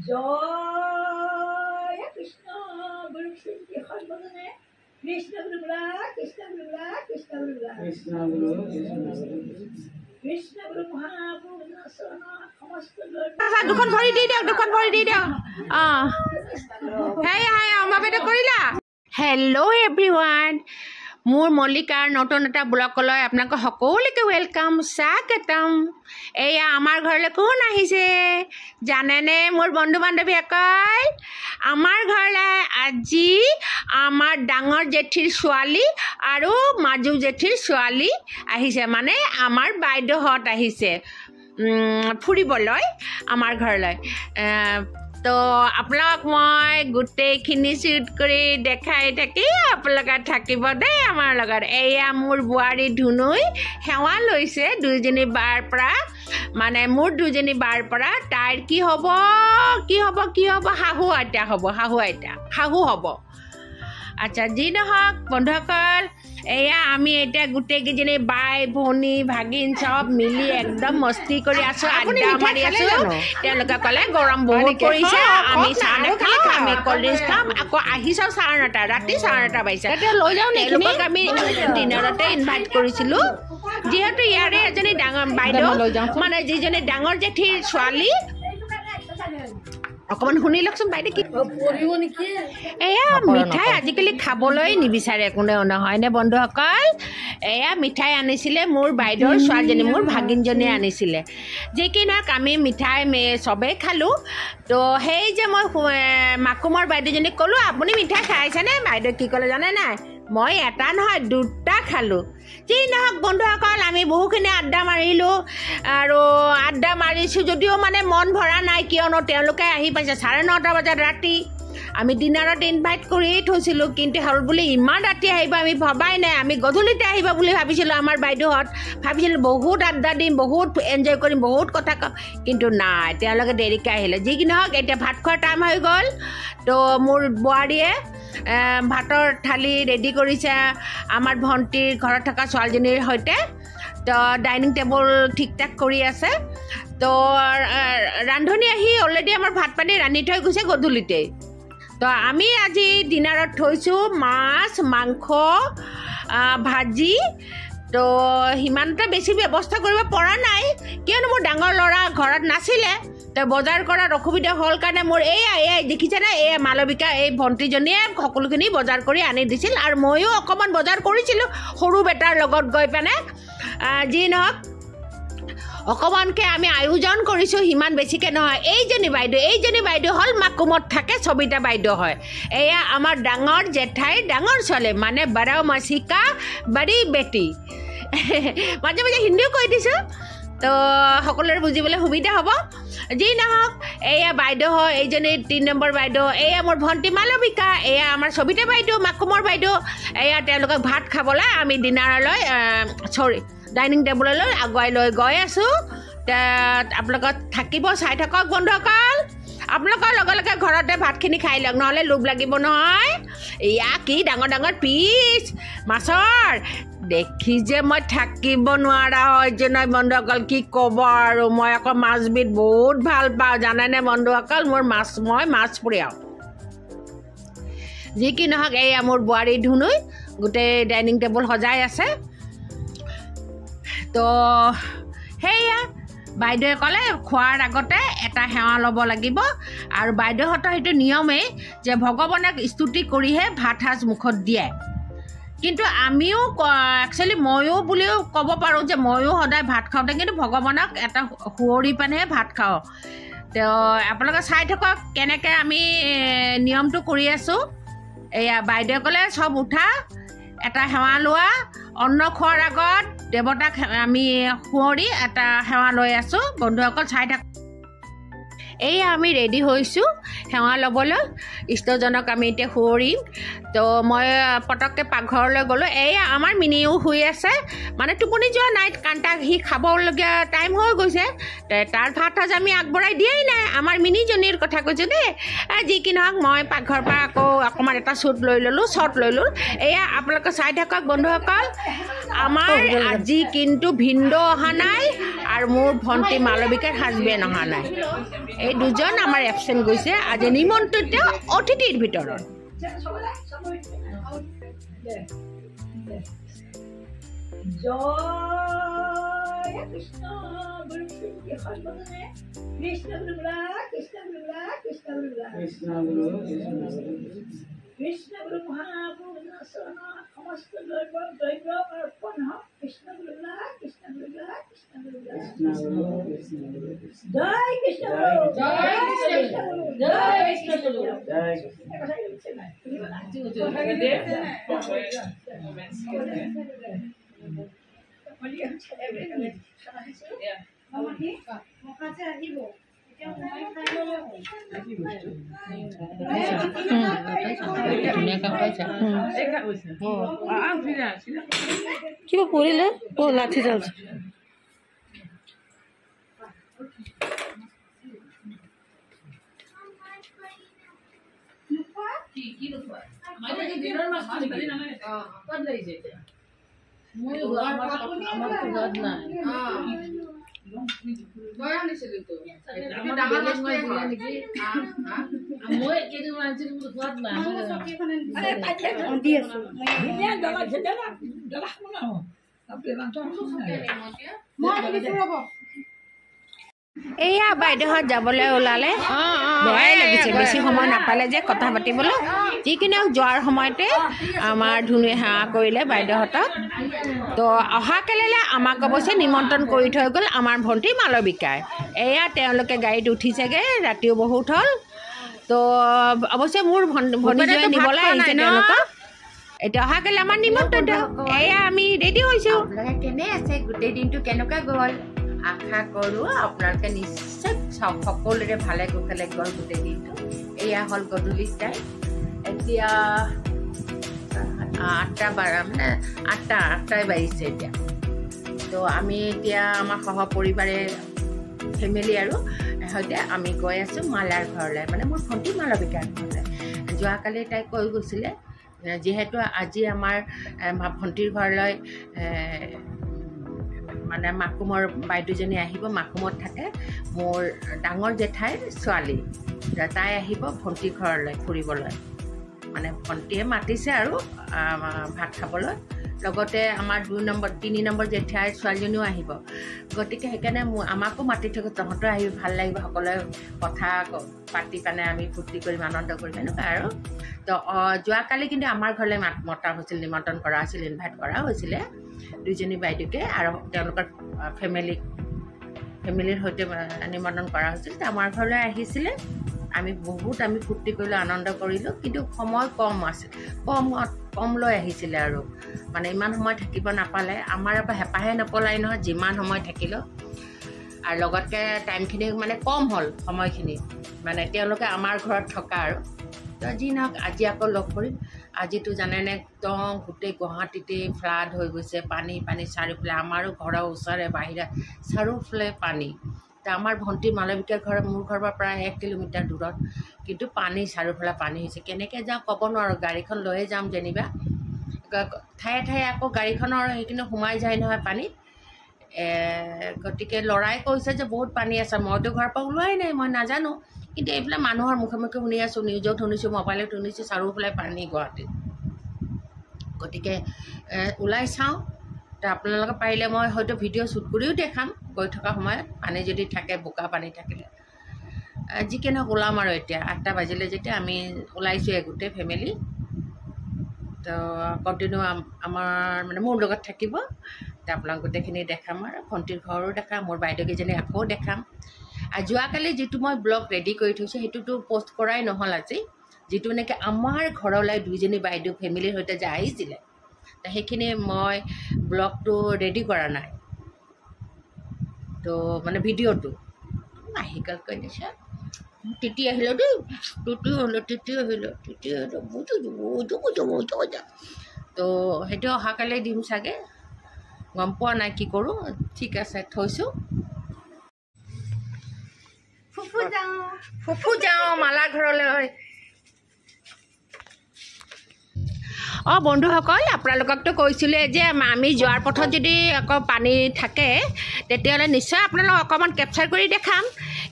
জয় কৃষ্ণ গুৰু শ্ৰী সৰ্বজনে কৃষ্ণ গুৰু বলা কৃষ্ণ গুৰু বলা কৃষ্ণ গুৰু বলা কৃষ্ণ গুৰু মহাপুৰুষ চৰণ সমস্ত দুখন ভৰি দি দিয়ক আমাৰ বাইদেউ কৰিলা। হেল্ল' এভৰিৱান, মোৰ মল্লিকাৰ নতুন এটা ব্লগলৈ আপোনালোকক সকলোকে ৱেলকাম স্বাগতম। এয়া আমাৰ ঘৰলৈ কোন আহিছে জানেনে মোৰ বন্ধু বান্ধৱীসকল? আমাৰ ঘৰলৈ আজি আমাৰ ডাঙৰ জেঠীৰ ছোৱালী আৰু মাজু জেঠীৰ ছোৱালী আহিছে, মানে আমাৰ বাইদেউহঁত আহিছে ফুৰিবলৈ আমাৰ ঘৰলৈ। তো আপোনালোক মই গোটেইখিনি শ্বুট কৰি দেখাই থাকি আপোনালোকে থাকিব দেই আমাৰ লগত। এয়া মোৰ বোৱাৰী ধুনুই সেৱা লৈছে দুইজনী বাৰ পৰা, মানে মোৰ দুজনী বাৰ পৰা। তাইৰ কি হ'ব শাহু হ'ব। আচ্ছা, যি নহওক বন্ধুসকল, এয়া আমি এতিয়া গোটেইকেইজনী বাই ভনী ভাগিন চব মিলি একদম মস্তি কৰি আছোঁ, আড্ডা মাৰি আছোঁ। তেওঁলোকে ক'লে গৰম বহুত পৰিছে, আমি চাহ নাখাওঁ, আমি কল্ড ড্ৰিংকছ খাম। আকৌ আহিছোঁ ৰাতি 9:30 বাজিছে। তেওঁলোকক আমি ডিনাৰতে ইনভাইট কৰিছিলোঁ, যিহেতু ইয়াৰে এজনী ডাঙৰ বাইদেউ, মানে যিজনী ডাঙৰ জেঠীৰ ছোৱালী। অকণমান শুনি লওকচোন বাইদেউ কি এয়া মিঠাই আজিকালি খাবলৈ নিবিচাৰে কোনেও, নহয়নে বন্ধুসকল? এয়া মিঠাই আনিছিলে মোৰ বাইদেউৰ ছোৱালীজনী, মোৰ ভাগিনজনীয়ে আনিছিলে। যি কি নহওক আমি মিঠাই চবেই খালোঁ। তো সেই যে মই মাকুমৰ বাইদেউজনীক ক'লোঁ আপুনি মিঠাই খাইছেনে? বাইদেউ কি ক'লে জানে নাই? মই এটা নহয় 2টা খালোঁ। যি নহওক বন্ধুসকল, আমি বহুখিনি আড্ডা মাৰিলোঁ, আৰু আড্ডা মাৰিছোঁ যদিও মানে মন ভৰা নাই, কিয়নো তেওঁলোকে আহি পাইছে 9:30 বজাত ৰাতি। আমি ডিনাৰত ইনভাইট কৰিয়েই থৈছিলোঁ, কিন্তু হ'ল বুলি ইমান ৰাতি আহিব আমি ভবাই নাই। আমি গধূলিতে আহিব বুলি ভাবিছিলোঁ। আমাৰ বাইদেউহঁত ভাবিছিলোঁ বহুত আড্ডা দিম, বহুত এনজয় কৰিম, বহুত কথা ক'ম, কিন্তু নাই, তেওঁলোকে দেৰিকৈ আহিলে। যি কি নহওক এতিয়া ভাত খোৱাৰ টাইম হৈ গ'ল। তো মোৰ বোৱাৰীয়ে ভাতৰ থালি ৰেডি কৰিছে আমাৰ ভণ্টিৰ ঘৰত থকা ছোৱালীজনীৰ সৈতে। তো ডাইনিং টেবুল ঠিক ঠাক কৰি আছে। তো ৰান্ধনি আহি অলৰেডি আমাৰ ভাত পানী ৰান্ধি থৈ গৈছে গধূলিতেই। তো আমি আজি ডিনাৰত থৈছোঁ মাছ, মাংস, ভাজি। তো সিমানটা বেছি ব্যৱস্থা কৰিব পৰা নাই, কিয়নো মোৰ ডাঙৰ ল'ৰা ঘৰত নাছিলে। তো বজাৰ কৰাত অসুবিধা হ'ল কাৰণে মোৰ এয়া দেখিছেনে, এয়া মালবিকা এই ভণ্টিজনীয়ে সকলোখিনি বজাৰ কৰি আনি দিছিল, আৰু ময়ো অকণমান বজাৰ কৰিছিলোঁ সৰু বেটাৰ লগত গৈ পেনে। যি নহওক অকণমানকৈ আমি আয়োজন কৰিছোঁ, সিমান বেছিকৈ নহয়। এইজনী বাইদেউ হ'ল মাকুমত থাকে, সবিতা বাইদেউ হয়। এয়া আমাৰ ডাঙৰ জেঠাইৰ ডাঙৰ ছোৱালী, মানে বড়াও মাছিকা বড়ি বেটি। মাজে মাজে হিন্দীও কৈ দিছোঁ, তো সকলোৰে বুজিবলৈ সুবিধা হ'ব। যি নহওক এয়া বাইদেউ হয়, এইজনী 3 নম্বৰ বাইদেউ। এয়া মোৰ ভণ্টি মালবিকা, এয়া আমাৰ সবিতা বাইদেউ, মাকুমৰ বাইদেউ। এয়া তেওঁলোকক ভাত খাবলৈ আমি ডিনাৰলৈ ডাইনিং টেবুললৈ আগুৱাই লৈ গৈ আছোঁ। আপোনালোকক থাকিব, চাই থাকক বন্ধুসকল। আপোনালোকৰ লগে লগে ঘৰতে ভাতখিনি খাই লওক, নহ'লে লোভ লাগিব নহয়। এয়া কি ডাঙৰ ডাঙৰ পিচ মাছৰ, দেখি যে মই থাকিব নোৱাৰা হয় যে নাই বন্ধুসকল, কি ক'ব আৰু। মই আকৌ মাছবিধ বহুত ভাল পাওঁ জানেনে বন্ধুসকল, মই মাছ প্ৰিয়। যি কি নহওক এয়া মোৰ বোৱাৰী ধুনুই গোটেই ডাইনিং টেবুল সজাই আছে। তো সেয়া বাইদেৱে ক'লে খোৱাৰ আগতে এটা সেৱা ল'ব লাগিব, আৰু বাইদেউহঁতৰ সেইটো নিয়মেই যে ভগৱানক স্তুতি কৰিহে ভাত সাজ মুখত দিয়ে। কিন্তু আমিও একচুৱেলি ময়ো বুলিও ক'ব পাৰোঁ যে ময়ো সদায় ভাত খাওঁতে কিন্তু ভগৱানক এটা সুঁৱৰি পেনেহে ভাত খাওঁ। তো আপোনালোকে চাই থাকক কেনেকৈ আমি নিয়মটো কৰি আছোঁ। এয়া বাইদেৱে ক'লে চব উঠা, এটা সেৱা লোৱা, অন্ন খোৱাৰ আগত দেৱতাক আমি সুঁৱৰি এটা সেৱা লৈ আছোঁ। বন্ধুসকল চাই থাকক। এইয়া আমি ৰেডি হৈছোঁ সেৱা ল'বলৈ ইষ্টজনক আমি এতিয়া সুঁৱৰিম তো মই পটককৈ পাকঘৰলৈ গ'লোঁ এইয়া আমাৰ মিনিও শুই আছে মানে টোপনি যোৱা নাই কাৰণ তাক সি খাবলগীয়া টাইম হৈ গৈছে তাৰ ভাত সাজ আমি আগবঢ়াই দিয়াই নাই আমাৰ মিনিজনীৰ কথা কৈছোঁ দেই যি কি নহওক মই পাকঘৰৰ পৰা আকৌ অকণমান এটা শ্বট লৈ ল'লোঁ এয়া আপোনালোকে চাই থাকক বন্ধুসকল আমাৰ আজি কিন্তু ভিনদেউ অহা নাই আৰু মোৰ ভণ্টি মালবিকাৰ হাজবেণ্ড অহা নাই এই দুজন আমাৰ এবচেণ্ট গৈছে আজি নিমন্ত্ৰিত অতিথিৰ ভিতৰত কৃষ্ণ গুৰু মহাপুৰুষ সমস্ত দ্ৰব্য অৰ্পণ হওক কৃষ্ণ গুৰু কৃষ্ণ গুৰু কৃষ্ণ গুৰু জয় কৃষ্ণ জয় কৃষ্ণ জয় কৃষ্ণ কিবা পৰিলে লাঠি ডাল এয়া বাইদেউহঁত যাবলৈ ওলালে বেয়াই লাগিছে বেছি সময় নাপালে যে কথা পাতিবলৈ যিকিনো যোৱাৰ সময়তে আমাৰ ধুনুৱে সেৱা কৰিলে বাইদেউহঁতক তো অহা কালিলৈ আমাক অৱশ্যে নিমন্ত্ৰণ কৰি থৈ গ'ল আমাৰ ভণ্টি মালবিকাই এয়া তেওঁলোকে গাড়ীত উঠিছেগৈ ৰাতিও বহুত হ'ল তো অৱশ্যে মোৰ ভণ্টিজনীয়ে নিবলৈ আহিছে তেওঁলোকক এতিয়া অহা কালি আমাৰ নিমন্ত্ৰণ এয়া আমি ৰেডি হৈছোঁ কেনে আছে গোটেই দিনটো কেনেকুৱা গ'ল আশা কৰোঁ আপোনালোকে নিশ্চয় সকলোৰে ভালে কুশলে গ'ল গোটেই দিনটো এয়া হ'ল গধূলি টাইম এতিয়া 8টা মানে 8টাই বাজিছে এতিয়া তো আমি এতিয়া আমাৰ সহপৰিবাৰে ফেমিলি আৰু সৈতে আমি গৈ আছোঁ মালাৰ ঘৰলৈ মানে মোৰ ভণ্টি মালবিকাৰ ঘৰলৈ যোৱাকালি তাই কৈ গৈছিলে যিহেতু আজি আমাৰ ভণ্টিৰ ঘৰলৈ মানে মাকুমৰ বাইদেউজনী আহিব মাকুমত থাকে মোৰ ডাঙৰ জেঠাইৰ ছোৱালী তাই আহিব ভণ্টিৰ ঘৰলৈ ফুৰিবলৈ মানে ভণ্টিয়ে মাতিছে আৰু ভাত খাবলৈ লগতে আমাৰ 3 নম্বৰ জেঠাইৰ ছোৱালীজনীও আহিব গতিকে সেইকাৰণে আমাকো মাতি থাকোঁ তহঁতৰ আহিব ভাল লাগিব সকলোৱে কথা পাতি পেলাই আমি ফূৰ্তি কৰিম আনন্দ কৰিম এনেকুৱা আৰু তো যোৱাকালি কিন্তু আমাৰ ঘৰলৈ মতা হৈছিল নিমন্ত্ৰণ কৰা হৈছিল ইনভাইট কৰা হৈছিলে দুইজনী বাইদেউকে আৰু তেওঁলোকৰ ফেমিলিৰ সৈতে নিমন্ত্ৰণ কৰা হৈছিল আমাৰ ঘৰলৈ আহিছিলে আমি ফূৰ্তি কৰিলোঁ আনন্দ কৰিলোঁ কিন্তু সময় কম আছিল কম লৈ আহিছিলে আৰু মানে ইমান সময় থাকিব নাপালে আমাৰ আকৌ হেঁপাহে নপলাই নহয় যিমান সময় থাকিলেও আৰু লগতে টাইমখিনি মানে কম হ'ল সময়খিনি মানে তেওঁলোকে আমাৰ ঘৰত থকা আৰু তো যি নহওক আজি আকৌ লগ কৰিম আজিতো জানেনে একদম গোটেই গুৱাহাটীতেই ফ্লাড হৈ গৈছে পানী চাৰিওফালে আমাৰো ঘৰৰ ওচৰে বাহিৰে চাৰিওফালে পানী তো আমাৰ ভণ্টি মালবিকাৰ ঘৰ মোৰ ঘৰৰ পৰা প্ৰায় 1 কিলোমিটাৰ দূৰত কিন্তু পানী চাৰিওফালে পানী হৈছে কেনেকৈ যাওঁ ক'ব নোৱাৰোঁ গাড়ীখন লৈয়ে যাম যেনিবা ঠায়ে আকৌ গাড়ীখনৰ সেইখিনি সোমাই যায় নহয় পানীত গতিকে ল'ৰাই কৈছে যে বহুত পানী আছে মইতো ঘৰৰ পৰা ওলোৱাই নাই মই নাজানো কিন্তু এইফালে মানুহৰ মুখে শুনি আছোঁ নিউজত শুনিছোঁ মোবাইলত শুনিছোঁ চাৰিওফালে পানী গুৱাহাটীত গতিকে ওলাই চাওঁ তো আপোনালোকে পাৰিলে মই হয়তো ভিডিঅ' শ্বুট কৰিও দেখাম গৈ থকা সময়ত পানী যদি থাকে বোকা পানী থাকিলে যি কি নহওক ওলাম আৰু এতিয়া 8টা বাজিলে যেতিয়া আমি ওলাইছোঁৱে গোটেই ফেমিলি তো কণ্টিনিউ আমাৰ মানে মোৰ লগত থাকিব তো আপোনাক গোটেইখিনি দেখাম আৰু ভণ্টিৰ ঘৰো দেখাম মোৰ বাইদেউকেইজনী আকৌ দেখাম আৰু যোৱাকালি যিটো মই ব্লগ ৰেডি কৰি থৈছোঁ সেইটোতো পষ্ট কৰাই নহ'ল আজি যিটো নেকি আমাৰ ঘৰলৈ দুইজনী বাইদেউ ফেমিলিৰ সৈতে যে আহিছিলে তো সেইখিনি মই ব্লগটো ৰেডি কৰা নাই তো মানে ভিডিঅ'টো আহি গ'ল কৈ দিছে তিতি আহিলোঁ দেই তিতি আহিলোঁ তো সেইটো অহাকালি দিম চাগে গম পোৱা নাই কি কৰোঁ ঠিক আছে থৈছোঁ ফুফু যাওঁ মালা ঘৰলৈ অঁ বন্ধুসকল আপোনালোককতো কৈছিলে যে আমি যোৱাৰ পথত যদি আকৌ পানী থাকে তেতিয়াহ'লে নিশ্চয় আপোনালোকক অকণমান কেপচাৰ কৰি দেখাম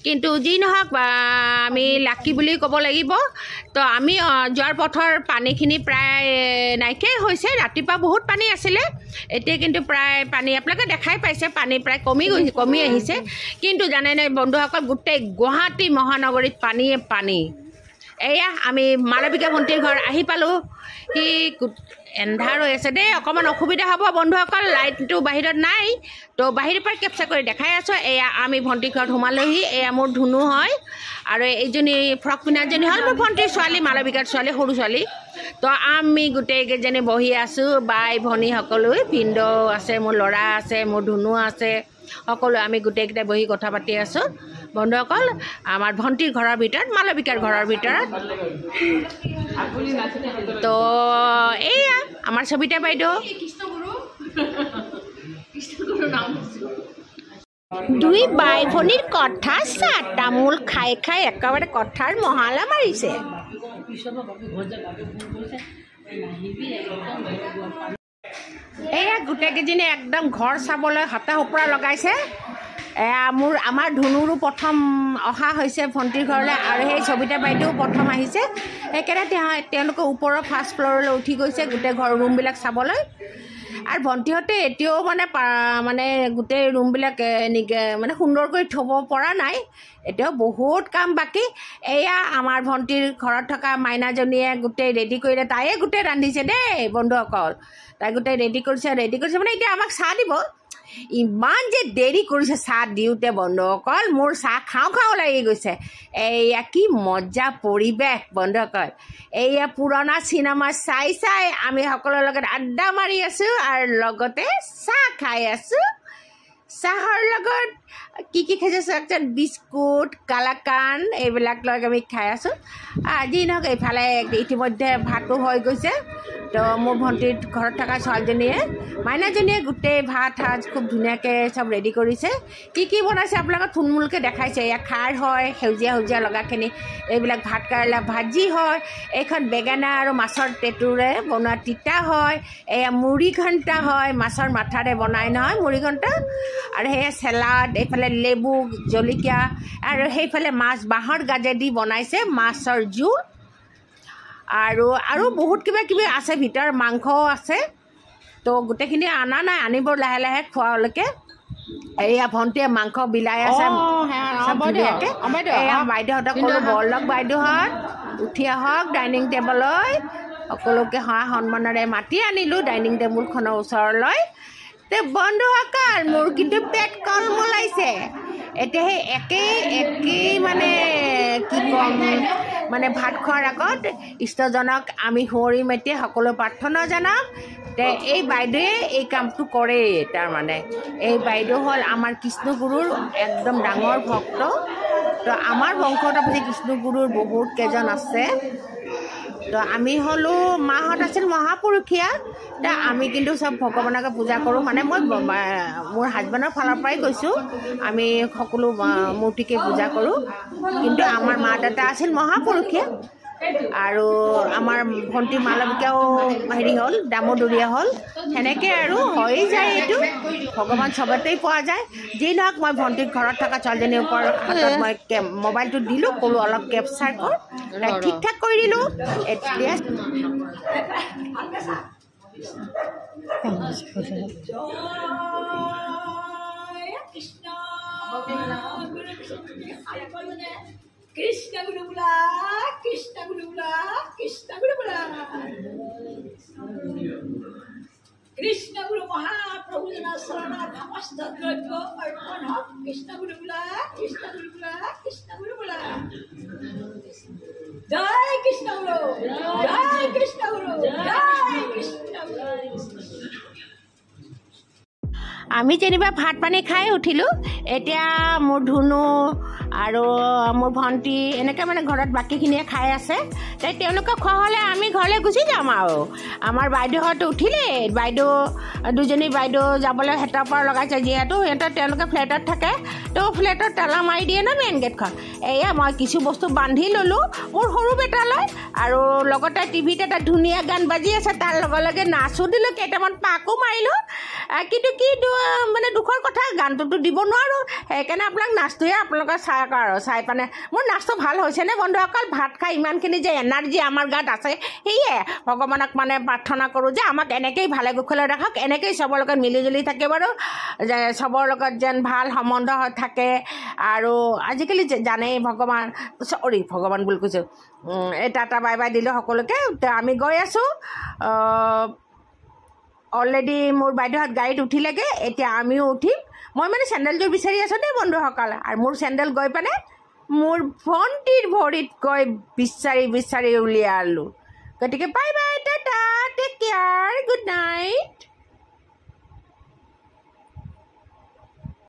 কিন্তু যি নহওক আমি লাকি বুলি ক'ব লাগিব তো আমি যোৱাৰ পথৰ পানীখিনি প্ৰায় নাইকিয়াই হৈছে ৰাতিপুৱা বহুত পানী আছিলে এতিয়া কিন্তু প্ৰায় পানী আপোনালোকে দেখাই পাইছে পানী প্ৰায় কমি আহিছে কিন্তু জানেনে বন্ধুসকল গোটেই গুৱাহাটী মহানগৰীত পানী এয়া আমি মালবিকা ভণ্টিৰ ঘৰ আহি পালোঁ সি এন্ধাৰ হৈ আছে দেই অকণমান অসুবিধা হ'ব বন্ধুসকল লাইটটো বাহিৰত নাই তো বাহিৰৰ পৰা কেপচাৰ কৰি দেখাই আছোঁ এয়া আমি ভণ্টিৰ ঘৰত সোমালোহি এয়া মোৰ ধুনু হয় আৰু এইজনী ফ্ৰক পিন্ধাজনী হ'ল মোৰ ভণ্টিৰ ছোৱালী মালবিকাৰ ছোৱালী সৰু ছোৱালী তো আমি গোটেইকেইজনী বহি আছোঁ বাই ভনী সকলো ভিনদেউ আছে মোৰ ল'ৰা আছে মোৰ ধুনু আছে সকলো আমি গোটেইকেইটাই বহি কথা পাতি আছোঁ বন্ধুসকল আমাৰ ভণ্টিৰ ঘৰৰ ভিতৰত মালবিকাৰ ঘৰৰ ভিতৰত তো এয়া আমাৰ সবিতা বাইদেউ দুই বাই ভনীৰ কথা চাহ তামোল খাই খাই একেবাৰে কথাৰ মহালা মাৰিছে এয়া গোটেইকেইজনী একদম ঘৰ চাবলৈ হাতা সোপৰা লগাইছে আমাৰ ধুনুৰো প্ৰথম অহা হৈছে ভণ্টিৰ ঘৰলৈ আৰু সেই সবিতা বাইদেউ প্ৰথম আহিছে সেইকাৰণে তেওঁলোকে ওপৰৰ ফাৰ্ষ্ট ফ্ল'ৰলৈ উঠি গৈছে গোটেই ঘৰ ৰুমবিলাক চাবলৈ আৰু ভণ্টিহঁতে এতিয়াও মানে গোটেই ৰুমবিলাক মানে সুন্দৰ কৰি থ'ব পৰা নাই এতিয়াও বহুত কাম বাকী এয়া আমাৰ ভণ্টিৰ ঘৰত থকা মাইনাজনীয়ে গোটেই ৰেডি কৰিলে তাইয়ে গোটেই ৰান্ধিছে দেই বন্ধুসকল তাই গোটেই ৰেডি কৰিছে মানে এতিয়া আমাক চাহ দিব ইমান যে দেৰি কৰিছে চাহ দিওঁতে বন্ধুসকল মোৰ চাহ খাওঁ লাগি গৈছে এয়া কি মজা পৰিৱেশ বন্ধুসকল এয়া পুৰণা চিনেমা চাই আমি সকলোৰে লগত আড্ডা মাৰি আছোঁ আৰু লগতে চাহ খাই আছোঁ চাহৰ লগত কি খাইছে চাওকচোন বিস্কুট কালাকান এইবিলাক লৈ আমি খাই আছোঁ আজি নহওক এইফালে ইতিমধ্যে ভাতো হৈ গৈছে তো মোৰ ভণ্টিৰ ঘৰত থকা ছোৱালীজনীয়ে মাইনাজনীয়ে গোটেই ভাত খুব ধুনীয়াকৈ চব ৰেডি কৰিছে কি বনাইছে আপোনালোকক থুলমূলকৈ দেখাইছে এয়া খাৰ হয় সেউজীয়া লগাখিনি এইবিলাক ভাত কেৰেলা ভাজি হয় এইখন বেঙেনা আৰু মাছৰ টেটুৰে বনোৱা তিতা হয় এয়া মুড়ি ঘণ্টা হয় মাছৰ মাথাৰে বনাই নহয় মুড়ি ঘণ্টা আৰু সেয়া চেলাড এইফালে লেবু জলকীয়া আৰু সেইফালে মাছ বাঁহৰ গাজেদি বনাইছে মাছৰ জোল আৰু বহুত কিবা আছে ভিতৰত মাংসও আছে তো গোটেইখিনি অনা নাই আনিব লাহে খোৱালৈকে এয়া ভণ্টিয়ে মাংস বিলাই আছে এয়া বাইদেউহঁতক ক'লোঁ বৰলগ বাইদেউহঁত উঠি আহক ডাইনিং টেবুললৈ সকলোকে সহায় সন্মানেৰে মাতি আনিলোঁ ডাইনিং টেবুলখনৰ ওচৰলৈ তে বন্ধুসকল মোৰ কিন্তু পেট কলমলাইছে এতিয়া সেই একেই মানে কি ক'ম মানে ভাত খোৱাৰ আগত ইষ্টজনক আমি সুঁৱৰি মেটি সকলো প্ৰাৰ্থনা জনাম তে এই বাইদেৱে এই কামটো কৰেই তাৰমানে এই বাইদেউ হ'ল আমাৰ কৃষ্ণগুৰুৰ একদম ডাঙৰ ভক্ত তো আমাৰ বংশত আপুনি কৃষ্ণগুৰুৰ বহুত কেইজন আছে তো আমি হ'লোঁ মাহঁত আছিল মহাপুৰুষীয়া তে আমি কিন্তু চব ভগৱানকে পূজা কৰোঁ মানে মই মোৰ হাজবেণ্ডৰ ফালৰ পৰাই কৈছোঁ আমি সকলো মূৰ্তিকে পূজা কৰোঁ কিন্তু আমাৰ মা দেউতা আছিল মহাপুৰুষীয়া আৰু আমাৰ ভণ্টি মালবিকাও হ'ল দামোদৰীয়া হ'ল সেনেকৈ আৰু হৈ যায় এইটো ভগৱান চবতেই পোৱা যায় যি নহওক মই ভণ্টিৰ ঘৰত থকা ছোৱালীজনীৰ ওপৰত হাতত মই মোবাইলটো দিলোঁ ক'লোঁ অলপ কেপচাৰ কৰ তাই ঠিক ঠাক কৰি দিলোঁ এতিয়া Krishna Guru Bula, Krishna Guru Bula, Krishna Guru Bula. Krishna Guru Mahaprabhu Jana Sarana Namaste Dratva Arpana Krishna Guru Bula, Krishna Guru Bula, Krishna Guru Bula. Jai Krishna Guru, Jai Krishna Guru, Jai Krishna Guru. আমি যেনিবা ভাত পানী খাই উঠিলোঁ এতিয়া মোৰ ধুনু আৰু মোৰ ভণ্টি এনেকৈ মানে ঘৰত বাকীখিনিয়ে খাই আছে তাই তেওঁলোকক খোৱা হ'লে আমি ঘৰলৈ গুচি যাম আৰু আমাৰ বাইদেউহঁত উঠিলে বাইদেউ দুজনী বাইদেউ যাবলৈ হেতাৰ পৰা লগাইছে যিহেতু সিহঁতৰ তেওঁলোকে ফ্লেটত থাকে তো ফ্লেটত তালা মাৰি দিয়ে ন মেইন গেটখন এয়া মই কিছু বস্তু বান্ধি ল'লোঁ মোৰ সৰু বেটালৈ আৰু লগতে টিভিত এটা ধুনীয়া গান বাজি আছে তাৰ লগে লগে নাচো দিলোঁ কেইটামান পাকো মাৰিলোঁ কিন্তু কি মানে দুখৰ কথা গানটোতো দিব নোৱাৰোঁ সেইকাৰণে আপোনাক নাচটোৱে আপোনালোকে চাওক আৰু চাই পানে মোৰ নাচটো ভাল হৈছেনে বন্ধুসকল ভাত খাই ইমানখিনি যে এনাৰ্জি আমাৰ গাত আছে সেয়ে ভগৱানক মানে প্ৰাৰ্থনা কৰোঁ যে আমাক এনেকৈয়ে ভালে কুশলে ৰাখক এনেকৈয়ে চবৰ লগত মিলিজুলি থাকে বাৰু যে চবৰ লগত যেন ভাল সম্বন্ধ থাকে আৰু আজিকালি জানেই ভগৱান বুলি কৈছোঁ এই টাটা বাই বাই দিলোঁ সকলোকে আমি গৈ আছোঁ অলৰেডি মোৰ বাইদেউহঁত গাড়ীত উঠিলেগৈ এতিয়া আমিও উঠিম মই মানে চেণ্ডেলযোৰ বিচাৰি আছোঁ দেই বন্ধুসকল আৰু মোৰ চেণ্ডেল গৈ পানে মোৰ ভণ্টিৰ ভৰিত গৈ বিচাৰি উলিয়ালোঁ গতিকে bye bye tata take care good night